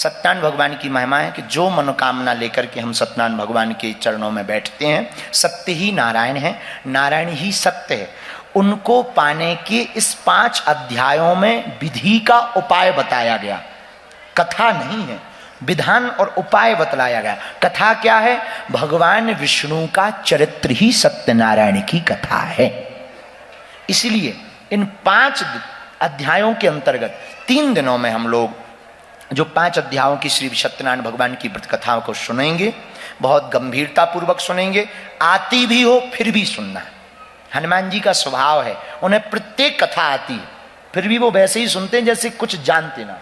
सत्यनारायण भगवान की महिमा है कि जो मनोकामना लेकर के हम सत्यनारायण भगवान के चरणों में बैठते हैं, सत्य ही नारायण है, नारायण ही सत्य है, उनको पाने के इस 5 अध्यायों में विधि का उपाय बताया गया। कथा नहीं है, विधान और उपाय बतलाया गया। कथा क्या है? भगवान विष्णु का चरित्र ही सत्यनारायण की कथा है। इसलिए इन 5 अध्यायों के अंतर्गत 3 दिनों में हम लोग जो 5 अध्यायों की श्री सत्यनारायण भगवान की व्रत कथाओं को सुनेंगे, बहुत गंभीरता पूर्वक सुनेंगे। आती भी हो फिर भी सुनना। हनुमान जी का स्वभाव है, उन्हें प्रत्येक कथा आती है, फिर भी वो वैसे ही सुनते हैं जैसे कुछ जानते ना,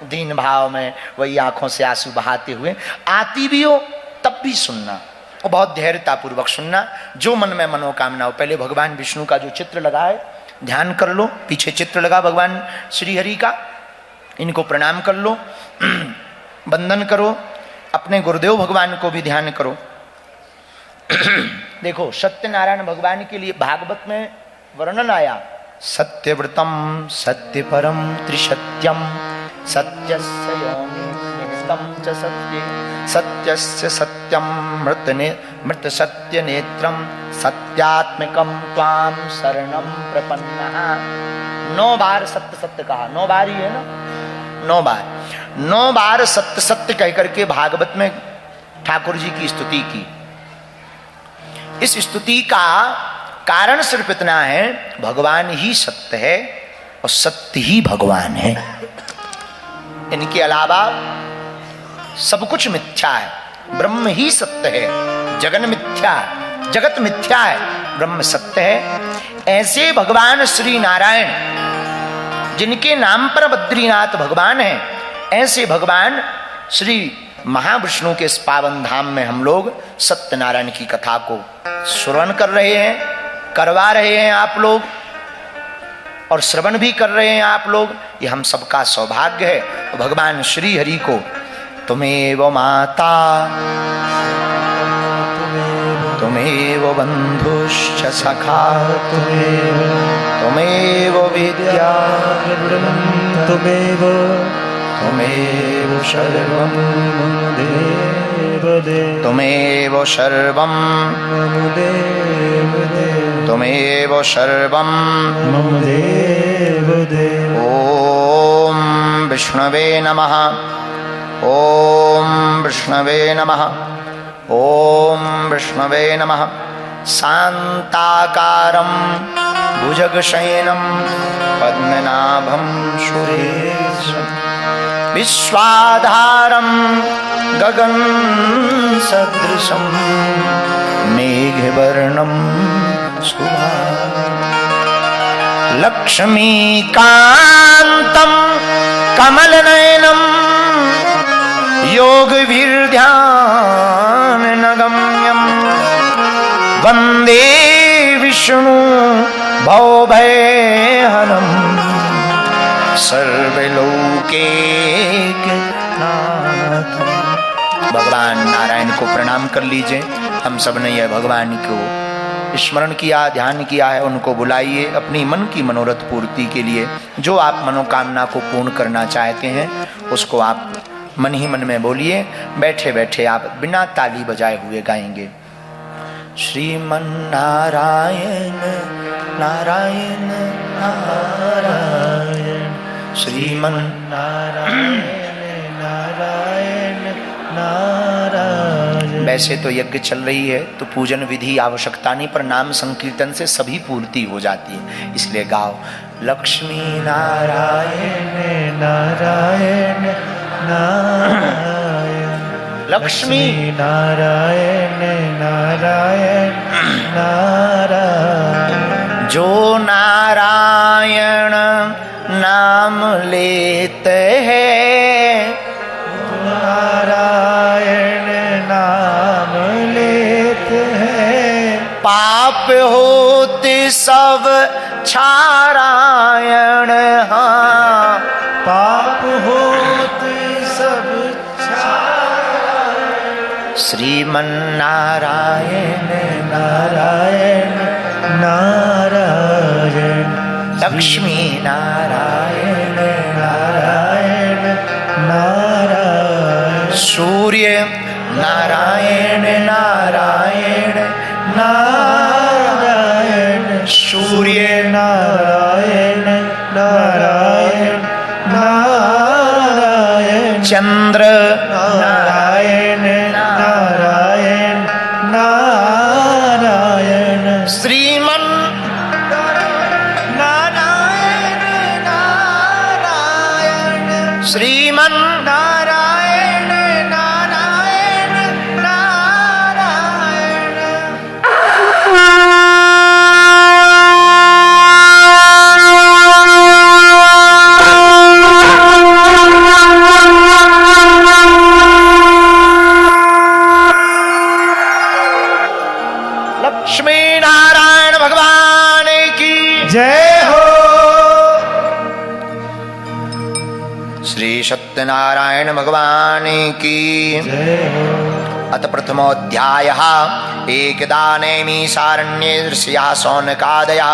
दीन भाव में वही आंखों से आंसू बहाते हुए। आती भी हो तब भी सुनना और बहुत धैर्यता पूर्वक सुनना। जो मन में मनोकामना हो, पहले भगवान विष्णु का जो चित्र लगा है ध्यान कर लो, पीछे चित्र लगा भगवान श्री हरि का, इनको प्रणाम कर लो, वंदन करो, अपने गुरुदेव भगवान को भी ध्यान करो। देखो सत्यनारायण भगवान के लिए भागवत में वर्णन आया, सत्यव्रतम सत्य परम त्रिसत्यम सत्यस्य योनिनिहितं च सत्ये सत्यस्य सत्यम मृत सत्य नेत्रम सत्यात्मकम त्वाम शरणम प्रपन्नः। 9 बार सत्य सत्य कहा, 9 बार ही है ना, 9 बार सत्य सत्य कह करके भागवत में ठाकुर जी की स्तुति की। इस स्तुति का कारण सिर्फ इतना है, भगवान ही सत्य है और सत्य ही भगवान है, इनके अलावा सब कुछ मिथ्या है। ब्रह्म ही सत्य है, जगन मिथ्या है, जगत मिथ्या है, ब्रह्म सत्य है। ऐसे भगवान श्री नारायण जिनके नाम पर बद्रीनाथ भगवान है, ऐसे भगवान श्री महाविष्णु के इस पावन धाम में हम लोग सत्यनारायण की कथा को श्रवण कर रहे हैं, करवा रहे हैं आप लोग, और श्रवण भी कर रहे हैं आप लोग। ये हम सबका सौभाग्य है। भगवान श्री हरि को तुमेव माता तुमेव बंधुश्च सखा तुमेव विद्या तुमेव सर्वं मम देव तुमेव सर्वं तुमेव सर्वं मम देव। ओम विष्णवे नमः, ओम विष्णवे नमः, ओम विष्णवे नमः। शांताकारं भुजगशयनं पद्मनाभं सुरेशं विश्वाधारं गगन सदृशं मेघवर्णं शुभांगं लक्ष्मीकान्तं कमलनयनं योगवीर्ध्यानगम्यं वन्दे विष्णु भवभयहरं सर्वलोकैकनाथं। भगवान नारायण को प्रणाम कर लीजिए। हम सब ने यह भगवान को स्मरण किया, ध्यान किया है, उनको बुलाइए अपनी मन की मनोरथ पूर्ति के लिए। जो आप मनोकामना को पूर्ण करना चाहते हैं उसको आप मन ही मन में बोलिए। बैठे बैठे आप बिना ताली बजाए हुए गाएंगे, श्रीमन नारायण नारायण नारायण, श्रीमन नारायण नारायण नारायण। वैसे तो यज्ञ चल रही है तो पूजन विधि आवश्यकता नहीं, पर नाम संकीर्तन से सभी पूर्ति हो जाती है, इसलिए गाओ लक्ष्मी नारायण नारायण नारायण, लक्ष्मी नारायण नारायण नारायण। जो नारायण नाम लेते हैं, नारायण नाम लेते हैं, पाप होते सब क्षारायण। हाँ, पाप होते सब क्षारायण। श्रीमन नारायण नारायण नारायण, लक्ष्मी नारायण नारायण नारायण। नारायण नारायण नारायण, सूर्य नारायण नारायण नारायण, चंद्र नारायण नारायण नारायण, श्रीमन नारायण नारायण, श्रीमन नारायण नारायण नारायण। लक्ष्मी नारायण भगवान की जय हो। श्री सत्यनारायण भगवान की जय हो। अत प्रथमोऽध्यायः एकदा नैमिषारण्ये ऋषयः शौनकादयः।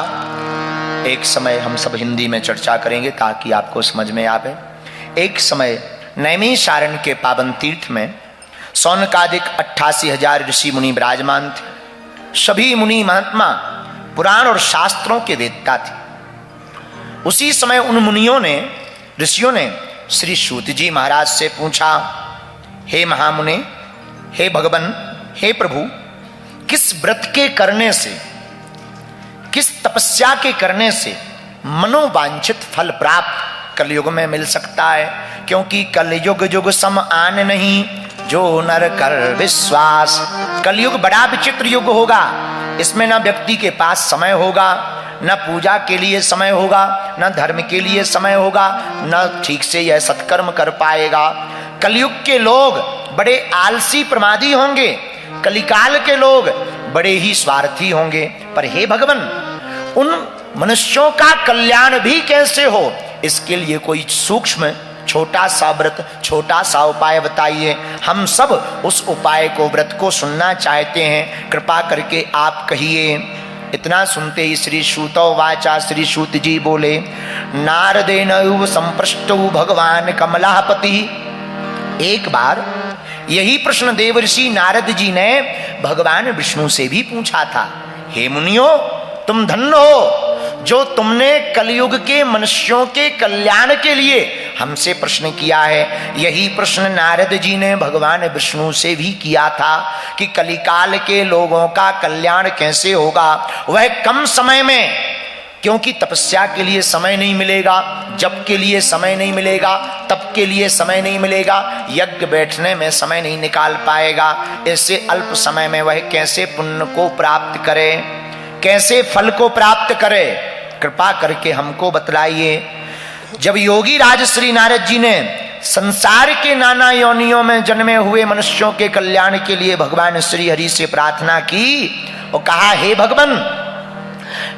एक समय हम सब हिंदी में चर्चा करेंगे ताकि आपको समझ में आवे। एक समय नैमिषारण्य के पावन तीर्थ में शौनकादिक 88,000 ऋषि मुनि विराजमान थे। सभी मुनि महात्मा पुराण और शास्त्रों के वेदता थे। उसी समय उन मुनियों ने, ऋषियों ने श्री सूत जी महाराज से पूछा, हे महामुने, हे भगवन, हे प्रभु, किस व्रत के करने से, किस तपस्या के करने से मनोवांछित फल प्राप्त कलयुग में मिल सकता है? क्योंकि कलयुग युग सम आन नहीं, जो नर कर विश्वास। कलयुग बड़ा विचित्र युग होगा। इसमें ना व्यक्ति के पास समय होगा, न पूजा के लिए समय होगा, न धर्म के लिए समय होगा, न ठीक से यह सत्कर्म कर पाएगा। कलयुग के लोग बड़े आलसी प्रमादी होंगे, कलिकाल के लोग बड़े ही स्वार्थी होंगे। पर हे भगवान, उन मनुष्यों का कल्याण भी कैसे हो, इसके लिए कोई सूक्ष्म छोटा सा व्रत, छोटा सा उपाय बताइए। हम सब उस उपाय को, व्रत को सुनना चाहते हैं, कृपा करके आप कहिए। इतना सुनते ही श्री सूतो वाचा, श्री सूत जी बोले, नारदेन संप्रष्टौ भगवान कमलापति। एक बार यही प्रश्न देवर्षि नारद जी ने भगवान विष्णु से भी पूछा था। हे मुनियो, तुम धन्य हो जो तुमने कलयुग के मनुष्यों के कल्याण के लिए हमसे प्रश्न किया है। यही प्रश्न नारद जी ने भगवान विष्णु से भी किया था कि कलिकाल के लोगों का कल्याण कैसे होगा, वह कम समय में, क्योंकि तपस्या के लिए समय नहीं मिलेगा, जप के लिए समय नहीं मिलेगा, तप के लिए समय नहीं मिलेगा, यज्ञ बैठने में समय नहीं निकाल पाएगा। ऐसे अल्प समय में वह कैसे पुण्य को प्राप्त करे, कैसे फल को प्राप्त करे, कृपा करके हमको बतलाइए। जब योगी राज श्री नारद जी ने संसार के नाना योनियों में जन्मे हुए मनुष्यों के कल्याण के लिए भगवान श्री हरि से प्रार्थना की और कहा, हे भगवान,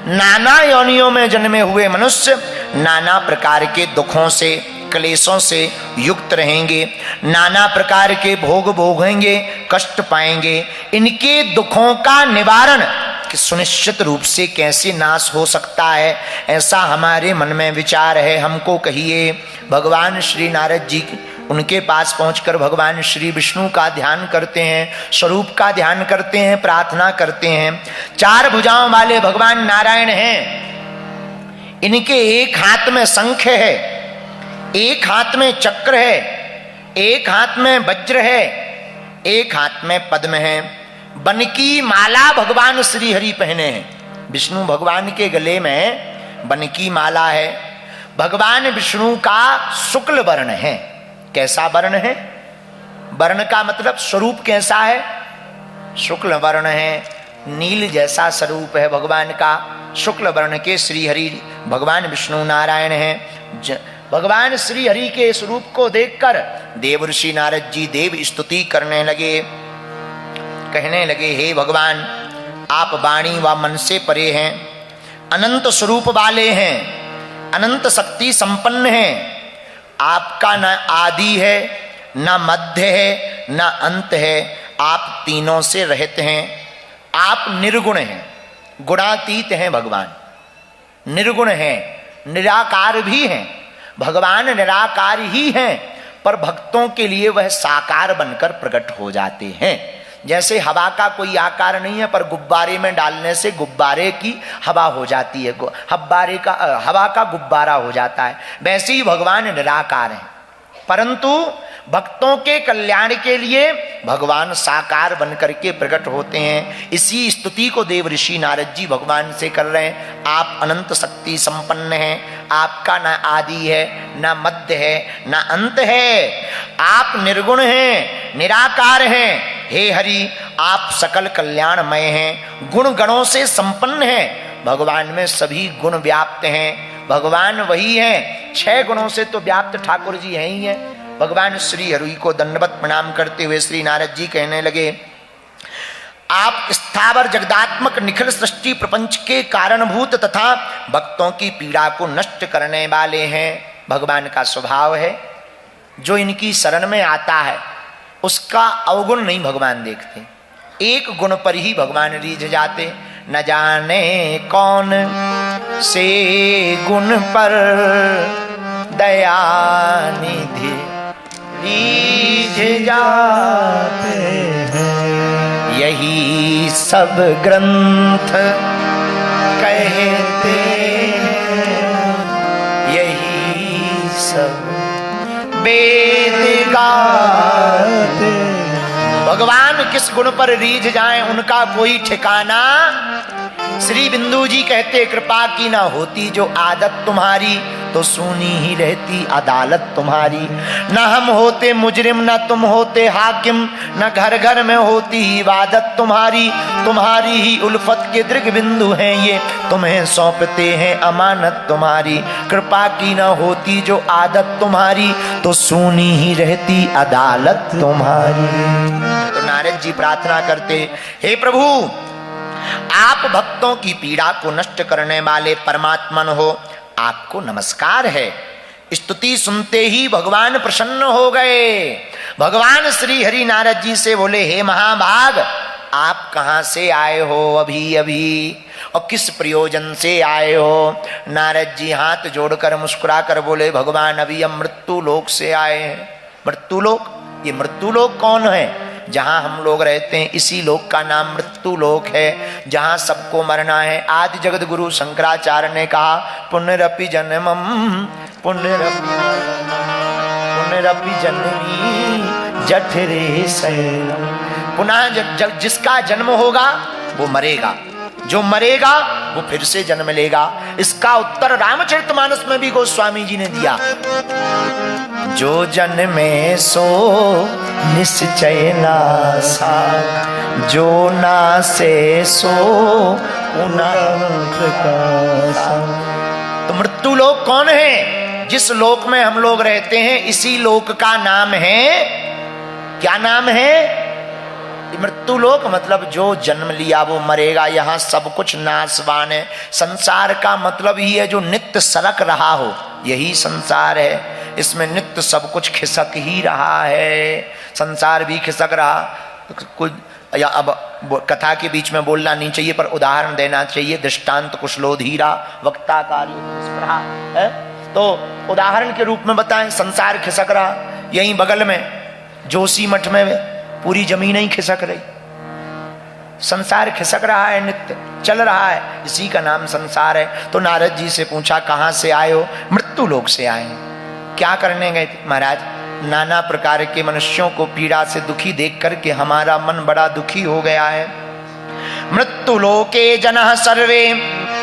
नाना योनियों में जन्मे हुए मनुष्य नाना प्रकार के दुखों से, क्लेशों से युक्त रहेंगे, नाना प्रकार के भोग भोगेंगे, कष्ट पाएंगे। इनके दुखों का निवारण कि सुनिश्चित रूप से कैसे नाश हो सकता है, ऐसा हमारे मन में विचार है, हमको कहिए। भगवान श्री नारद जी उनके पास पहुंचकर भगवान श्री विष्णु का ध्यान करते हैं, स्वरूप का ध्यान करते हैं, प्रार्थना करते हैं। चार भुजाओं वाले भगवान नारायण हैं। इनके एक हाथ में शंख है, एक हाथ में चक्र है, एक हाथ में वज्र है, एक हाथ में पद्म है। बन की माला भगवान श्री हरि पहने हैं। विष्णु भगवान के गले में बन की माला है। भगवान विष्णु का शुक्ल वर्ण है। कैसा वर्ण है? वर्ण का मतलब स्वरूप कैसा है? शुक्ल वर्ण है, नील जैसा स्वरूप है भगवान का। शुक्ल वर्ण के श्री हरि भगवान विष्णु नारायण हैं। भगवान श्री हरि के स्वरूप को देखकर देवर्षि नारद जी देव स्तुति करने लगे, कहने लगे, हे भगवान, आप वाणी व मन से परे हैं, अनंत स्वरूप वाले हैं, अनंत शक्ति संपन्न हैं। आपका न आदि है, न मध्य है, न अंत है। आप तीनों से रहित हैं। आप निर्गुण हैं, गुणातीत हैं। भगवान निर्गुण हैं, निराकार भी हैं। भगवान निराकार ही हैं, पर भक्तों के लिए वह साकार बनकर प्रकट हो जाते हैं। जैसे हवा का कोई आकार नहीं है, पर गुब्बारे में डालने से गुब्बारे की हवा हो जाती है, हवा का गुब्बारा हो जाता है। वैसे ही भगवान निराकार हैं, परंतु भक्तों के कल्याण के लिए भगवान साकार बनकर के प्रकट होते हैं। इसी स्तुति को देव ऋषि नारद जी भगवान से कर रहे हैं। आप अनंत शक्ति संपन्न हैं, आपका ना आदि है, ना मध्य है, ना अंत है। आप निर्गुण हैं, निराकार हैं। हे हरि, आप सकल कल्याणमय हैं, गुण गणों से संपन्न हैं। भगवान में सभी गुण व्याप्त हैं। भगवान वही हैं, 6 गुणों से तो व्याप्त ठाकुर जी हैं ही हैं। भगवान श्री हरि को दंडवत प्रणाम करते हुए श्री नारद जी कहने लगे, आप स्थावर जगदात्मक निखिल सृष्टि प्रपंच के कारणभूत तथा भक्तों की पीड़ा को नष्ट करने वाले हैं। भगवान का स्वभाव है, जो इनकी शरण में आता है उसका अवगुण नहीं भगवान देखते, एक गुण पर ही भगवान रीझ जाते। न जाने कौन से गुण पर दया निधि रीझ जाते हैं, यही सब ग्रंथ कहते हैं, यही सब वेद गाते। भगवान किस गुण पर रीझ जाएं उनका कोई ठिकाना। श्री बिंदु जी कहते, कृपा की ना होती जो आदत तुम्हारी, तो सुनी ही रहती अदालत तुम्हारी। न हम होते मुजरिम, न तुम होते हाकिम, न घर घर में होती इबादत तुम्हारी। तुम्हारी ही उल्फत के दृग बिंदु हैं ये, तुम्हें सौंपते हैं अमानत तुम्हारी। कृपा की न होती जो आदत तुम्हारी, तो सुनी ही रहती अदालत तुम्हारी। तो नारद जी प्रार्थना करते, हे प्रभु, आप भक्तों की पीड़ा को नष्ट करने वाले परमात्मन हो, आपको नमस्कार है। स्तुति सुनते ही भगवान प्रसन्न हो गए। भगवान श्री हरि नारद जी से बोले, हे महाभाग, आप कहां से आए हो अभी अभी, और किस प्रयोजन से आए हो। नारद जी हाथ जोड़कर मुस्कुरा कर बोले, भगवान अभी हम मृत्यु लोक से आए हैं। मृत्यु लोक, ये मृत्यु लोक कौन है? जहां हम लोग रहते हैं इसी लोक का नाम मृत्यु लोक है, जहां सबको मरना है। आदि जगत गुरु शंकराचार्य ने कहा, पुनरपि जन्मम पुनरपि जननी जठरे शैलम। पुनः जिसका जन्म होगा वो मरेगा, जो मरेगा वो फिर से जन्म लेगा। इसका उत्तर रामचरितमानस में भी गोस्वामी जी ने दिया, जो जन्मे सो निश्चय नासा, जो नासे सो पुनः प्रकाशा। तो मृत्यु लोक कौन है? जिस लोक में हम लोग रहते हैं इसी लोक का नाम है, क्या नाम है? मृत्यु लोक मतलब जो जन्म लिया वो मरेगा। यहाँ सब कुछ नाशवान है। संसार का मतलब ही है जो नित्य सरक रहा हो, यही संसार है। इसमें नित्य सब कुछ खिसक ही रहा है। संसार भी खिसक रहा। कुछ या अब कथा के बीच में बोलना नहीं चाहिए, पर उदाहरण देना चाहिए। दृष्टांत कुशलोधीरा वक्ता कार्य है, तो उदाहरण के रूप में बताएं। संसार खिसक रहा, यहीं बगल में जोशी मठ में पूरी जमीन ही खिसक रही। संसार खिसक रहा है, नित्य चल रहा है, इसी का नाम संसार है। तो नारद जी से पूछा, कहां से आए हो? मृत्यु लोक से आए हैं। क्या करने गए थे? महाराज, नाना प्रकार के मनुष्यों को पीड़ा से दुखी देख करके हमारा मन बड़ा दुखी हो गया है। मृत्यु लोके जनः सर्वे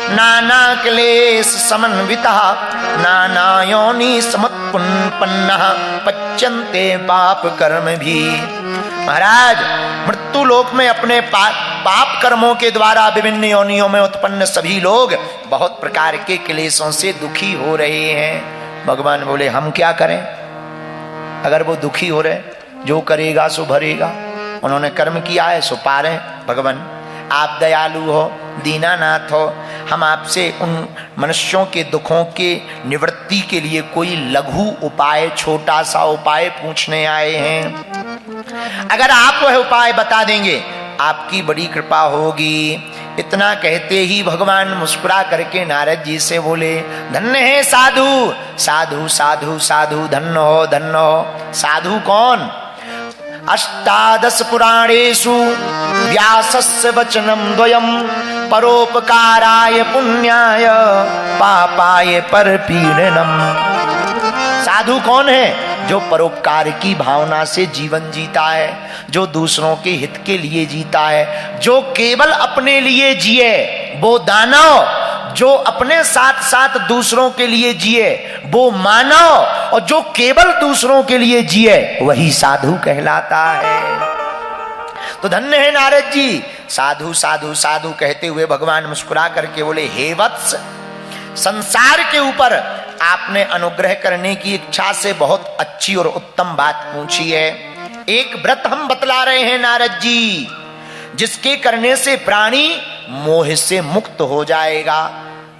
नाना क्लेश समन्वितः, नाना योनि समुत्पन्नः पच्यन्ते पाप कर्म भी। महाराज, मृत्यु लोक में अपने पाप कर्मों के द्वारा विभिन्न योनियों में उत्पन्न सभी लोग बहुत प्रकार के क्लेशों से दुखी हो रहे हैं। भगवान बोले, हम क्या करें? अगर वो दुखी हो रहे, जो करेगा सो भरेगा। उन्होंने कर्म किया है सो पा रहे। भगवान आप दयालु हो, दीनानाथ हो, हम आपसे उन मनुष्यों के दुखों के निवृत्ति के लिए कोई लघु उपाय, छोटा सा उपाय पूछने आए हैं। अगर आप वह उपाय बता देंगे, आपकी बड़ी कृपा होगी। इतना कहते ही भगवान मुस्कुरा करके नारद जी से बोले, धन्य है साधु, साधु साधु साधु, धन्य हो धन्य हो। साधु कौन? अष्टादश पुराणेषु व्यासस्य वचनम द्वयम, परोपकाराय पुण्याय पापाय परपीडनम। साधु कौन है? जो परोपकार की भावना से जीवन जीता है, जो दूसरों के हित के लिए जीता है, जो केवल अपने लिए जिए वो दानव, जो अपने साथ साथ दूसरों के लिए जिए वो मानव, और जो केवल दूसरों के लिए जिए वही साधु कहलाता है। तो धन्य है नारद जी। साधु साधु साधु कहते हुए भगवान मुस्कुरा करके बोले, हे वत्स, संसार के ऊपर आपने अनुग्रह करने की इच्छा से बहुत अच्छी और उत्तम बात पूछी है। एक व्रत हम बतला रहे हैं नारद जी, जिसके करने से प्राणी मोह से मुक्त हो जाएगा।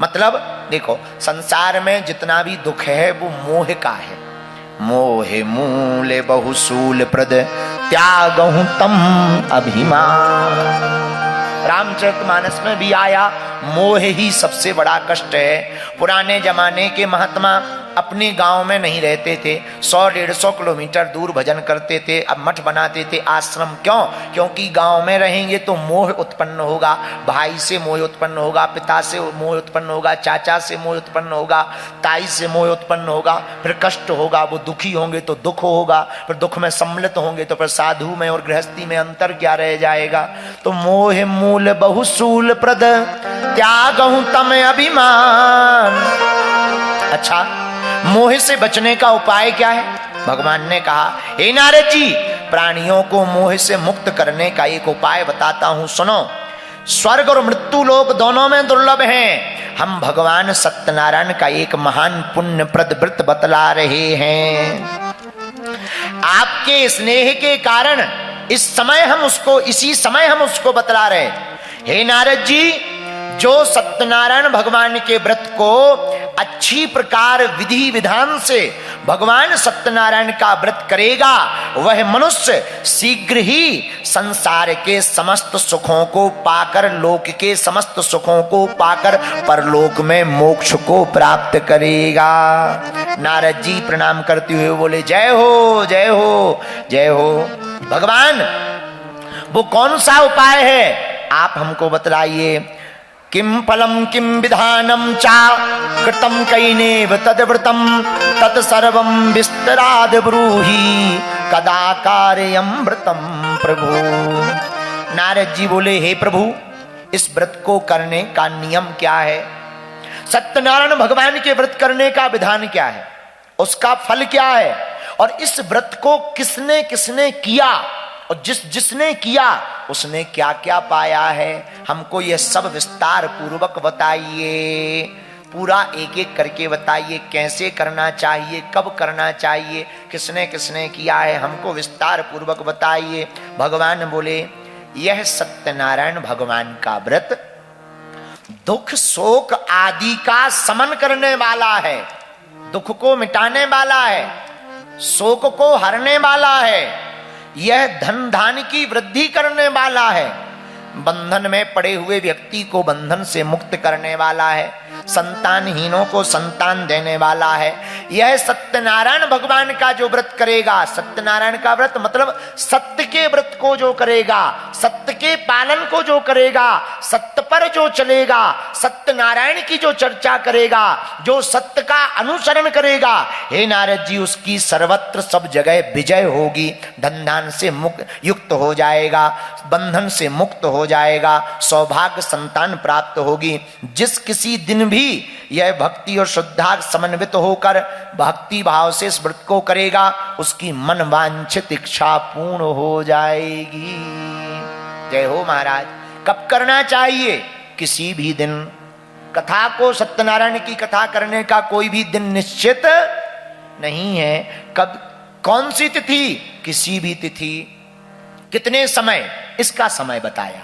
मतलब देखो, संसार में जितना भी दुख है वो मोह का है। मोह मूल बहुसूल प्रद त्यागहु तम अभिमान। रामचरितमानस में भी आया, मोह ही सबसे बड़ा कष्ट है। पुराने जमाने के महात्मा अपने गांव में नहीं रहते थे, 100-150 किलोमीटर दूर भजन करते थे, अब मठ बनाते थे, आश्रम। क्यों? क्योंकि गांव में रहेंगे तो मोह उत्पन्न होगा, भाई से मोह उत्पन्न होगा, पिता से मोह उत्पन्न होगा, चाचा से मोह उत्पन्न होगा, ताई से मोह उत्पन्न होगा, फिर कष्ट होगा, वो दुखी होंगे तो दुख होगा, फिर दुख में सम्मिलित होंगे तो फिर साधु में और गृहस्थी में अंतर क्या रह जाएगा। तो मोह मूल बहुसूल प्रद त्यागहु तम अभिमान। अच्छा, मोह से बचने का उपाय क्या है? भगवान ने कहा, हे नारद जी, प्राणियों को मोह से मुक्त करने का एक उपाय बताता हूं, सुनो। स्वर्ग और मृत्यु लोक दोनों में दुर्लभ हैं। हम भगवान सत्यनारायण का एक महान पुण्यप्रद व्रत बतला रहे हैं। आपके स्नेह के कारण इसी समय हम उसको बतला रहे। हे नारद जी, जो सत्यनारायण भगवान के व्रत को अच्छी प्रकार विधि विधान से भगवान सत्यनारायण का व्रत करेगा, वह मनुष्य शीघ्र ही संसार के समस्त सुखों को पाकर, लोक के समस्त सुखों को पाकर परलोक में मोक्ष को प्राप्त करेगा। नारद जी प्रणाम करते हुए बोले, जय हो जय हो जय हो। भगवान, वो कौन सा उपाय है आप हमको बतलाइए। किम फलम किम विधानम चा कृतम कैनेव तद्व्रतम तत्सर्वं विस्तराद ब्रूहि कदा कार्यम व्रतम प्रभु। नारद जी बोले, हे प्रभु, इस व्रत को करने का नियम क्या है? सत्यनारायण भगवान के व्रत करने का विधान क्या है? उसका फल क्या है? और इस व्रत को किसने किसने किया और जिसने किया उसने क्या क्या पाया है? हमको यह सब विस्तार पूर्वक बताइए। पूरा एक एक करके बताइए, कैसे करना चाहिए, कब करना चाहिए, किसने किसने किया है, हमको विस्तार पूर्वक बताइए। भगवान बोले, यह सत्यनारायण भगवान का व्रत दुख शोक आदि का समन करने वाला है, दुख को मिटाने वाला है, शोक को हरने वाला है, यह धन धान की वृद्धि करने वाला है, बंधन में पड़े हुए व्यक्ति को बंधन से मुक्त करने वाला है, संतानहीनों को संतान देने वाला है। यह सत्यनारायण भगवान का जो व्रत करेगा, सत्यनारायण का व्रत मतलब सत्य के व्रत को जो करेगा, सत्य के पालन को जो करेगा, सत्य पर जो चलेगा, सत्यनारायण की जो चर्चा करेगा, जो सत्य का अनुसरण करेगा, हे नारद जी, उसकी सर्वत्र सब जगह विजय होगी, धन धान से युक्त हो जाएगा, बंधन से मुक्त हो जाएगा, सौभाग्य संतान प्राप्त होगी। जिस किसी दिन भी यह भक्ति और श्रद्धा समन्वित होकर भक्ति भाव से इस व्रत को करेगा, उसकी मन वांछित इच्छा पूर्ण हो जाएगी। जय हो महाराज। कब करना चाहिए? किसी भी दिन। कथा को, सत्यनारायण की कथा करने का कोई भी दिन निश्चित नहीं है। कब, कौन सी तिथि? किसी भी तिथि। कितने समय? इसका समय बताया।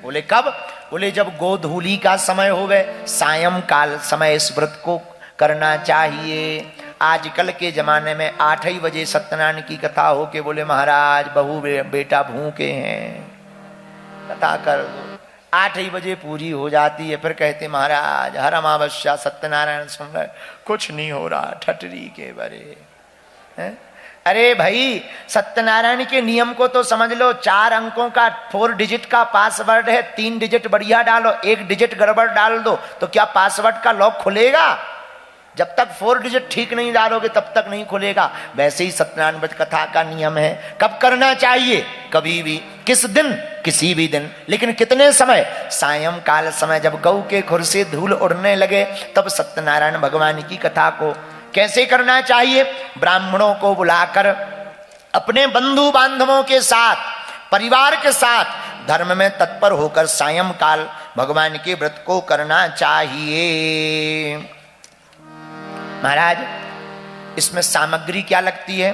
बोले कब? बोले जब गोधूली का समय होवे, सायंकाल समय इस व्रत को करना चाहिए। आजकल के जमाने में 8 ही बजे सत्यनारायण की कथा हो के बोले महाराज बहू बेटा भूखे हैं, कथा कर दो। 8 ही बजे पूरी हो जाती है, फिर कहते महाराज हर अमावस्या सत्यनारायण सुन रहे, कुछ नहीं हो रहा, ठटरी के बरे हैं? अरे भाई सत्यनारायण के नियम को तो समझ लो, 4 अंकों का 4 डिजिट का पासवर्ड है, 3 डिजिट बढ़िया डालो, 1 डिजिट गड़बड़ डाल दो तो क्या पासवर्ड का लॉक खुलेगा? जब तक 4 डिजिट ठीक नहीं डालोगे तब तक नहीं खुलेगा। वैसे ही सत्यनारायण व्रत कथा का नियम है, कब करना चाहिए? कभी भी, किस दिन? किसी भी दिन, लेकिन कितने समय? सायंकाल समय, जब गौ के खुर से धूल उड़ने लगे तब सत्यनारायण भगवान की कथा को कैसे करना चाहिए? ब्राह्मणों को बुलाकर अपने बंधु बांधवों के साथ, परिवार के साथ धर्म में तत्पर होकर सायंकाल भगवान के व्रत को करना चाहिए। महाराज इसमें सामग्री क्या लगती है?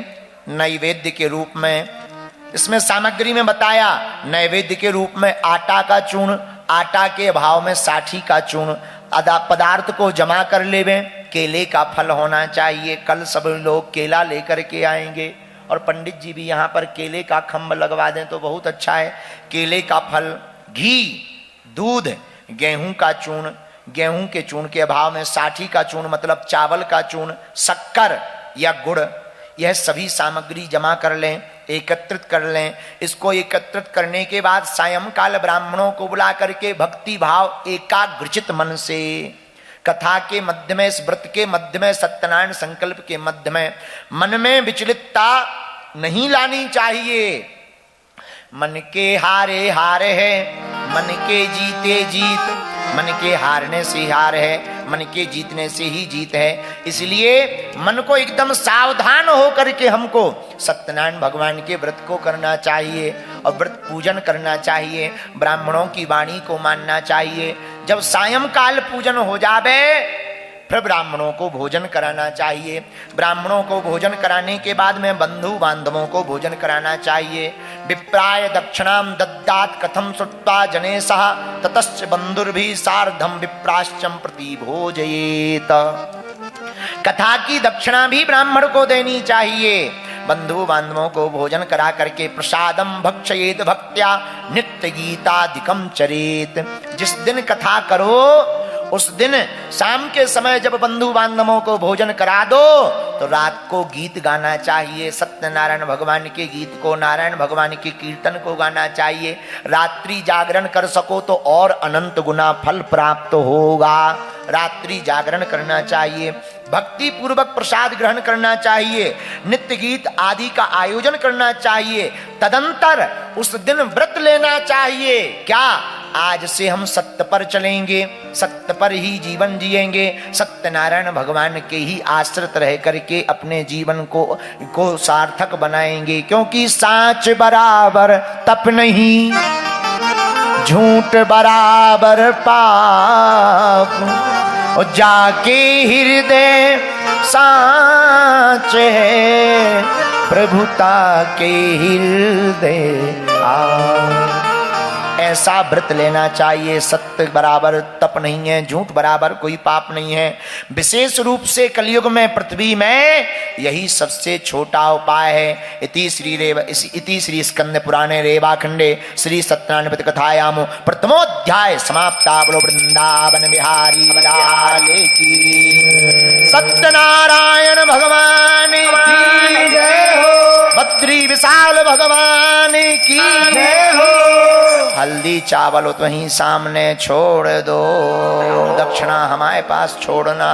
नैवेद्य के रूप में, इसमें सामग्री में बताया नैवेद्य के रूप में आटा का चूर्ण, आटा के अभाव में साठी का चूर्ण, पदार्थ को जमा कर लेवे। केले का फल होना चाहिए, कल सब लोग केला लेकर के आएंगे और पंडित जी भी यहाँ पर केले का खम्भ लगवा दें तो बहुत अच्छा है। केले का फल, घी, दूध, गेहूं का चूर्ण, गेहूं के चूर्ण के अभाव में साठी का चूर्ण मतलब चावल का चूर्ण, शक्कर या गुड़, यह सभी सामग्री जमा कर लें, एकत्रित कर लें। इसको एकत्रित करने के बाद सायंकाल ब्राह्मणों को बुला करके भक्ति भाव एकाग्रचित मन से कथा के मध्य में, इस व्रत के मध्य में, सत्यनारायण संकल्प के मध्य में मन में विचलितता नहीं लानी चाहिए। मन के हारे हार है, मन के जीते जीत, मन के हारने से हार है, मन के जीतने से ही जीत है। इसलिए मन को एकदम सावधान होकर के हमको सत्यनारायण भगवान के व्रत को करना चाहिए और व्रत पूजन करना चाहिए, ब्राह्मणों की वाणी को मानना चाहिए। जब सायंकाल पूजन हो जावे फिर ब्राह्मणों को भोजन कराना चाहिए। ब्राह्मणों को भोजन कराने के बाद में बंधु बांधवों को भोजन कराना चाहिए। विप्राय दक्षिणाम दद्दात कथम श्रुत्वा जनेशः ततश्च बंधुर्भि सार्धम विप्राश्चम प्रति भोजयेत। कथा की दक्षिणा भी ब्राह्मण को देनी चाहिए। बंधु बांधवों को भोजन करा करके प्रसादम भक्षयेत भक्त्या नित्य गीतादिकम चरेत। जिस दिन कथा करो उस दिन शाम के समय जब बंधु बांधवों को भोजन करा दो तो रात को गीत गाना चाहिए, सत्यनारायण भगवान के गीत को, नारायण भगवान के कीर्तन को गाना चाहिए। रात्रि जागरण कर सको तो और अनंत गुना फल प्राप्त होगा। रात्रि जागरण करना चाहिए, भक्ति पूर्वक प्रसाद ग्रहण करना चाहिए, नित्य गीत आदि का आयोजन करना चाहिए। तदंतर उस दिन व्रत लेना चाहिए। क्या? आज से हम सत्य पर चलेंगे, सत्य पर ही जीवन जिएंगे, सत्यनारायण भगवान के ही आश्रित रह करके अपने जीवन को सार्थक बनाएंगे। क्योंकि साच बराबर तप नहीं, झूठ बराबर पाप, और जाके हृदय साच है प्रभुता के हृदय आ। ऐसा व्रत लेना चाहिए। सत्य बराबर तप नहीं है, झूठ बराबर कोई पाप नहीं है। विशेष रूप से कलयुग में, पृथ्वी में यही सबसे छोटा उपाय है। इति श्री स्कंद पुराणे रेवाखंडे श्री सत्यनारायण व्रत कथायाम प्रथमोध्याय समाप्ता। बोलो वृंदावन बिहारी लाल की, सत्यनारायण भगवान की जय हो, बद्री विशाल भगवान की जय हो। हल्दी चावल तो वहीं सामने छोड़ दो, दक्षिणा हमारे पास छोड़ना।